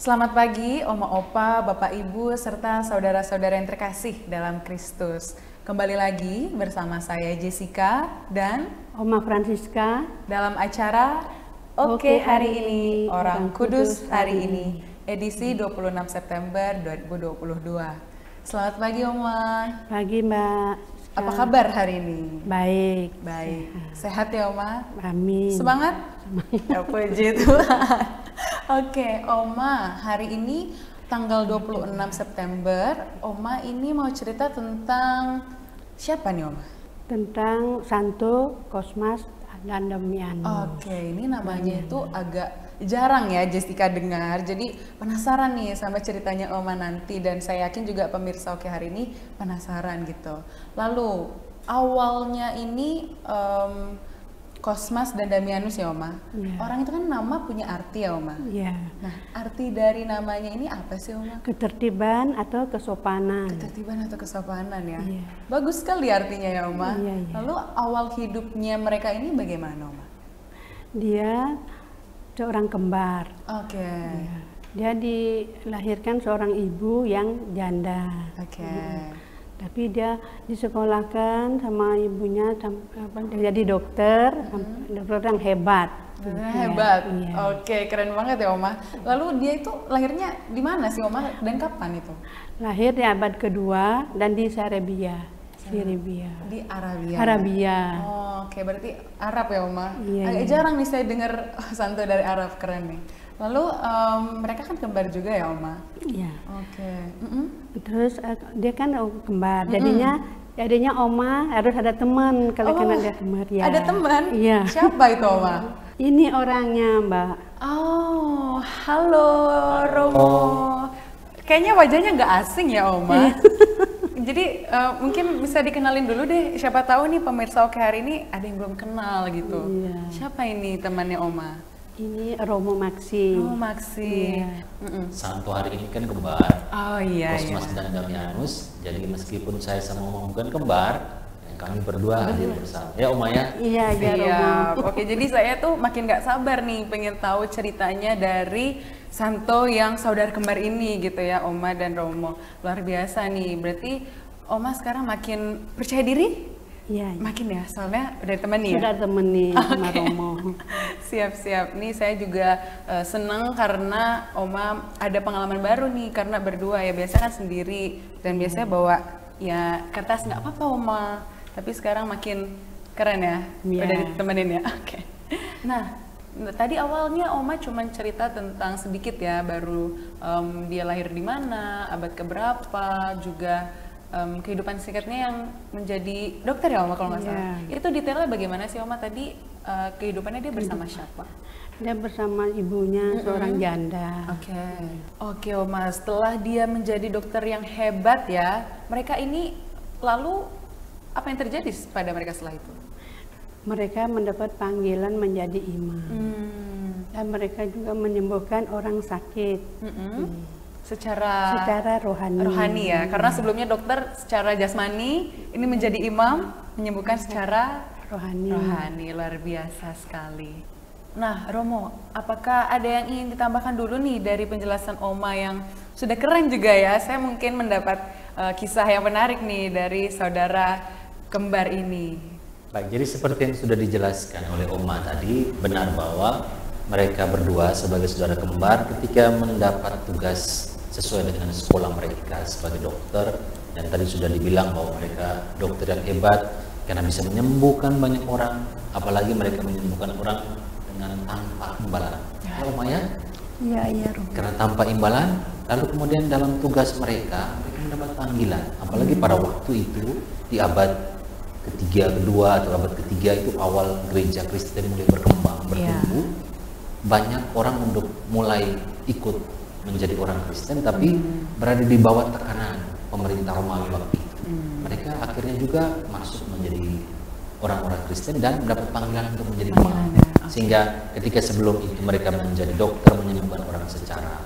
Selamat pagi, Oma Opa, Bapak Ibu, serta saudara-saudara yang terkasih dalam Kristus. Kembali lagi bersama saya Jessica dan Oma Francisca dalam acara Oke Hari Ini, Orang Kudus Hari Ini, edisi 26 September 2022. Selamat pagi Oma. Pagi Mbak. Apa kabar hari ini? Baik. Baik. Sehat ya Oma? Amin. Semangat? Ya puji Tuhan. Oke, Oma, hari ini tanggal 26 September, Oma ini mau cerita tentang siapa nih Oma? Tentang Santo Cosmas dan Damianus. Oke, ini namanya itu agak jarang ya Jessica dengar, jadi penasaran nih sama ceritanya Oma nanti, dan saya yakin juga pemirsa Oke Hari Ini penasaran gitu. Lalu awalnya ini Cosmas dan Damianus ya Oma. Ya. Orang itu kan nama punya arti ya Oma. Iya. Nah, arti dari namanya ini apa sih Oma? Ketertiban atau kesopanan. Ketertiban atau kesopanan ya. Iya. Bagus sekali artinya ya Oma. Iya, iya. Lalu awal hidupnya mereka ini bagaimana Oma? Dia seorang kembar. Oke. Ya. Dia dilahirkan seorang ibu yang janda. Oke. Tapi dia disekolahkan sama ibunya jadi dokter, dokter yang hebat. Hebat. Iya. Oke, keren banget ya Oma. Lalu dia itu lahirnya di mana sih Oma dan kapan itu? Lahir di abad kedua dan di Serbia. Serbia. Di Arabia. Arabia. Oh, oke, berarti Arab ya Oma. Iya, Agak iya. jarang nih saya dengar Santo dari Arab, keren nih. Lalu mereka kan kembar juga ya Oma. Iya. Oke. Terus dia kan kembar. Jadinya Oma harus ada teman kalau karena dia kembar ya. Ada teman? Iya. Siapa itu Oma? Ini orangnya, Mbak. Oh, halo Romo. Kayaknya wajahnya nggak asing ya Oma. Jadi mungkin bisa dikenalin dulu deh. Siapa tahu nih pemirsa Oke Hari Ini ada yang belum kenal gitu. Iya. Siapa ini temannya Oma? Ini Romo Maksi. Oh, Maksi. Iya. Santo hari ini kan kembar, Oh iya, Cosmas iya. dan Damianus. Jadi meskipun saya sama Oma bukan kembar, kami berdua hadir bersama. Ya Oma ya. Iya, ya Romo. Siap. Oke, jadi saya tuh makin nggak sabar nih pengen tahu ceritanya dari Santo yang saudara kembar ini gitu ya, Oma dan Romo. Luar biasa nih. Berarti Oma sekarang makin percaya diri? Iya. Makin ya, soalnya udah temani ya? Sudah temenin sama Oke. Romo. Siap-siap. Nih saya juga seneng karena Oma ada pengalaman baru nih, karena berdua ya, biasa kan sendiri dan biasanya bawa ya kertas nggak apa-apa Oma, tapi sekarang makin keren ya, Iya. udah ditemenin ya. Oke. Nah, tadi awalnya Oma cuma cerita tentang sedikit ya, baru dia lahir di mana, abad keberapa, juga kehidupan singkatnya yang menjadi dokter ya Oma kalau nggak salah. Iya. Itu detailnya bagaimana sih Oma tadi, kehidupannya dia bersama siapa? Dia bersama ibunya seorang janda. Oke Oma, setelah dia menjadi dokter yang hebat ya, mereka ini lalu apa yang terjadi pada mereka setelah itu? Mereka mendapat panggilan menjadi imam. Dan mereka juga menyembuhkan orang sakit. Secara rohani. Ya, karena sebelumnya dokter secara jasmani, ini menjadi imam menyembuhkan secara rohani. Luar biasa sekali. Nah Romo, apakah ada yang ingin ditambahkan dulu nih dari penjelasan Oma yang sudah keren juga ya? Saya mungkin mendapat kisah yang menarik nih dari saudara kembar ini. Baik, jadi seperti yang sudah dijelaskan oleh Oma tadi, benar bahwa mereka berdua sebagai saudara kembar ketika mendapat tugas sesuai dengan sekolah mereka sebagai dokter, dan tadi sudah dibilang bahwa mereka dokter yang hebat karena bisa menyembuhkan banyak orang, apalagi mereka menyembuhkan orang dengan tanpa imbalan. Ya Oma ya? Iya, Romo. Karena tanpa imbalan, lalu kemudian dalam tugas mereka mendapat panggilan, apalagi pada waktu itu di abad ketiga, kedua atau abad ketiga itu awal gereja Kristen mulai berkembang, bertumbuh, banyak orang untuk mulai ikut menjadi orang Kristen, tapi berada di bawah tekanan pemerintah Romawi waktu itu. Mereka akhirnya juga masuk menjadi orang-orang Kristen dan mendapat panggilan untuk menjadi imam. Sehingga ketika sebelum itu mereka menjadi dokter, menyembuhkan orang secara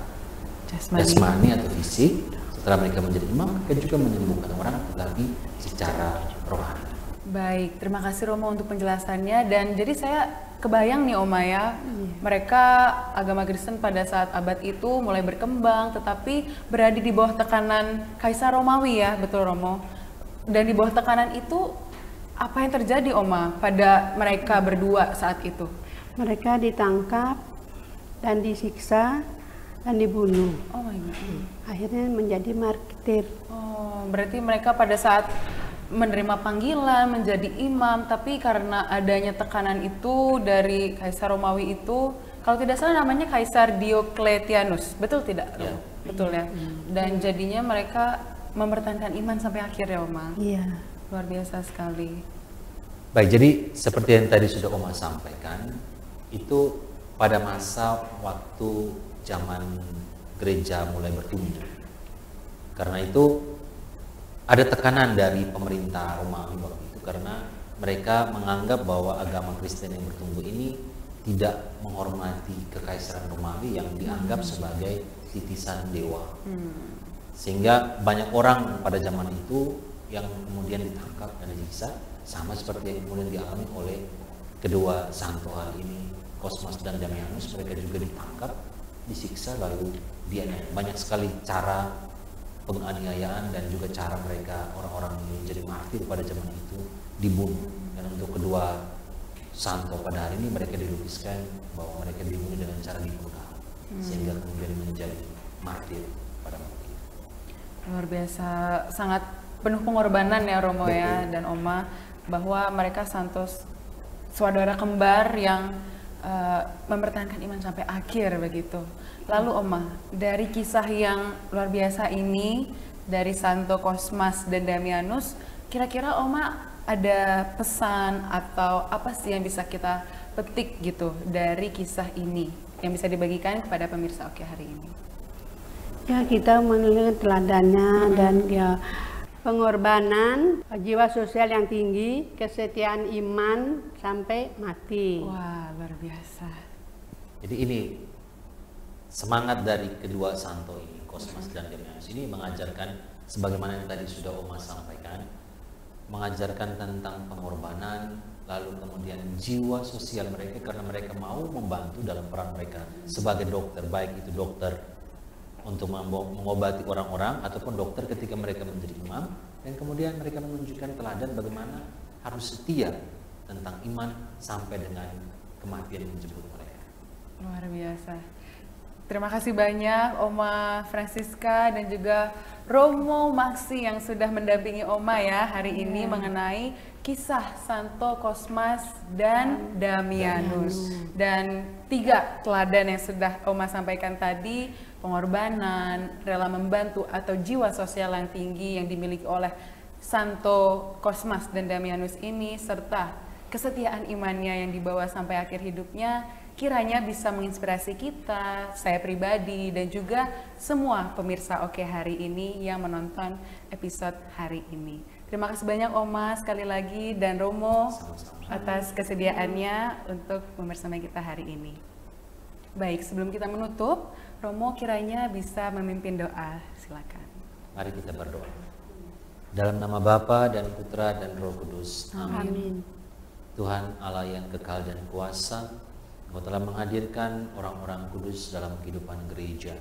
jasmani atau fisik. Setelah mereka menjadi imam, mereka juga menyembuhkan orang tetapi secara rohani. Baik, terima kasih Romo untuk penjelasannya. Dan jadi saya kebayang nih Oma ya, mereka agama Kristen pada saat abad itu mulai berkembang, tetapi berada di bawah tekanan Kaisar Romawi ya, betul Romo. Dan di bawah tekanan itu, apa yang terjadi Oma pada mereka berdua saat itu? Mereka ditangkap dan disiksa dan dibunuh. Oh my God. Akhirnya menjadi martir. Oh, berarti mereka pada saat menerima panggilan menjadi imam, tapi karena adanya tekanan itu dari Kaisar Romawi itu, kalau tidak salah namanya Kaisar Diocletianus, betul tidak? Ya. Betul ya. Dan jadinya mereka mempertahankan iman sampai akhir ya Oma. Iya. Luar biasa sekali. Baik, jadi seperti yang tadi sudah Oma sampaikan, itu pada masa waktu zaman gereja mulai bertumbuh. Karena itu ada tekanan dari pemerintah Romawi waktu itu, karena mereka menganggap bahwa agama Kristen yang bertumbuh ini tidak menghormati kekaisaran Romawi yang dianggap sebagai titisan dewa. Sehingga banyak orang pada zaman itu yang kemudian ditangkap dan disiksa, sama seperti yang kemudian dialami oleh kedua santo hari ini, Cosmas dan Damianus. Mereka juga ditangkap, disiksa, lalu banyak sekali cara penganiayaan dan juga cara mereka orang-orang yang menjadi martir pada zaman itu dibunuh. Dan untuk kedua santo pada hari ini mereka dilukiskan bahwa mereka dibunuh dengan cara dibunuh, sehingga kemudian menjadi martir pada waktu itu. Luar biasa, sangat penuh pengorbanan ya Romo ya dan Oma, bahwa mereka santos saudara kembar yang mempertahankan iman sampai akhir begitu. Lalu Oma, dari kisah yang luar biasa ini dari Santo Cosmas dan Damianus, kira-kira Oma ada pesan atau apa sih yang bisa kita petik gitu dari kisah ini yang bisa dibagikan kepada pemirsa Oke hari ini? Ya, kita melihat teladannya dan ya pengorbanan, jiwa sosial yang tinggi, kesetiaan iman sampai mati. Wah, luar biasa. Jadi ini semangat dari kedua santo ini, Cosmas dan Damianus, ini mengajarkan sebagaimana yang tadi sudah Oma sampaikan, mengajarkan tentang pengorbanan, lalu kemudian jiwa sosial mereka karena mereka mau membantu dalam peran mereka sebagai dokter, baik itu dokter untuk mengobati orang-orang ataupun dokter ketika mereka menjadi imam, dan kemudian mereka menunjukkan teladan bagaimana harus setia tentang iman sampai dengan kematian yang menjemput mereka. Luar biasa. Terima kasih banyak Oma Francisca dan juga Romo Maksi yang sudah mendampingi Oma ya hari ini mengenai kisah Santo Cosmas dan Damianus. Dan 3 teladan yang sudah Oma sampaikan tadi, pengorbanan, rela membantu atau jiwa sosial yang tinggi yang dimiliki oleh Santo Cosmas dan Damianus ini, serta kesetiaan imannya yang dibawa sampai akhir hidupnya, kiranya bisa menginspirasi kita, saya pribadi, dan juga semua pemirsa Oke hari ini yang menonton episode hari ini. Terima kasih banyak Oma sekali lagi dan Romo atas kesediaannya untuk membersamai kita hari ini. Baik, sebelum kita menutup, Romo kiranya bisa memimpin doa, silakan. Mari kita berdoa. Dalam nama Bapa dan Putra dan Roh Kudus. Amin. Tuhan Allah yang kekal dan kuasa, Engkau telah menghadirkan orang-orang kudus dalam kehidupan gereja,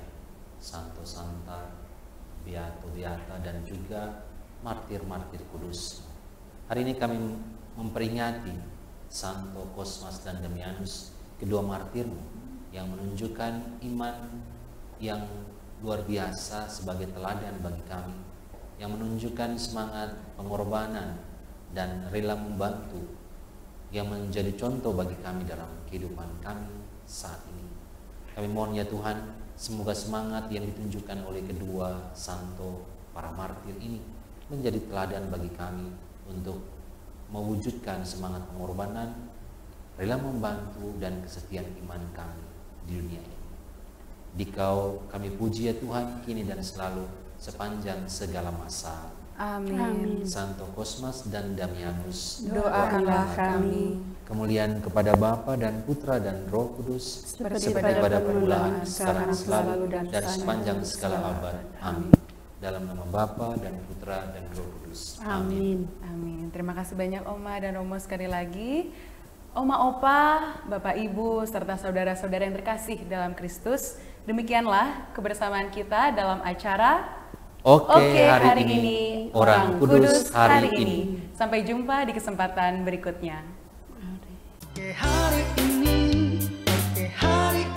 santo-santa, beato-beata, dan juga martir-martir kudus. Hari ini kami memperingati Santo Cosmas dan Damianus, kedua martirmu yang menunjukkan iman yang luar biasa sebagai teladan bagi kami, yang menunjukkan semangat pengorbanan dan rela membantu, yang menjadi contoh bagi kami dalam kehidupan kami saat ini. Kami mohon ya Tuhan, semoga semangat yang ditunjukkan oleh kedua santo para martir ini menjadi teladan bagi kami untuk mewujudkan semangat pengorbanan, rela membantu, dan kesetiaan iman kami di dunia ini. Dikau kami puji ya Tuhan, kini dan selalu sepanjang segala masa. Amin. Santo Cosmas dan Damianus, Doakanlah kami. Kemuliaan kepada Bapa dan Putra dan Roh Kudus, seperti pada permulaan, sekarang, selalu, dan sepanjang segala abad. Amin. Dalam nama Bapa dan Putra dan Roh Kudus. Kudus. Amin. Amin. Terima kasih banyak Oma dan Romo sekali lagi. Oma, Opa, Bapak, Ibu, serta saudara-saudara yang terkasih dalam Kristus. Demikianlah kebersamaan kita dalam acara Oke, hari ini Orang Kudus hari ini. Sampai jumpa di kesempatan berikutnya. Oke, hari ini, oke, hari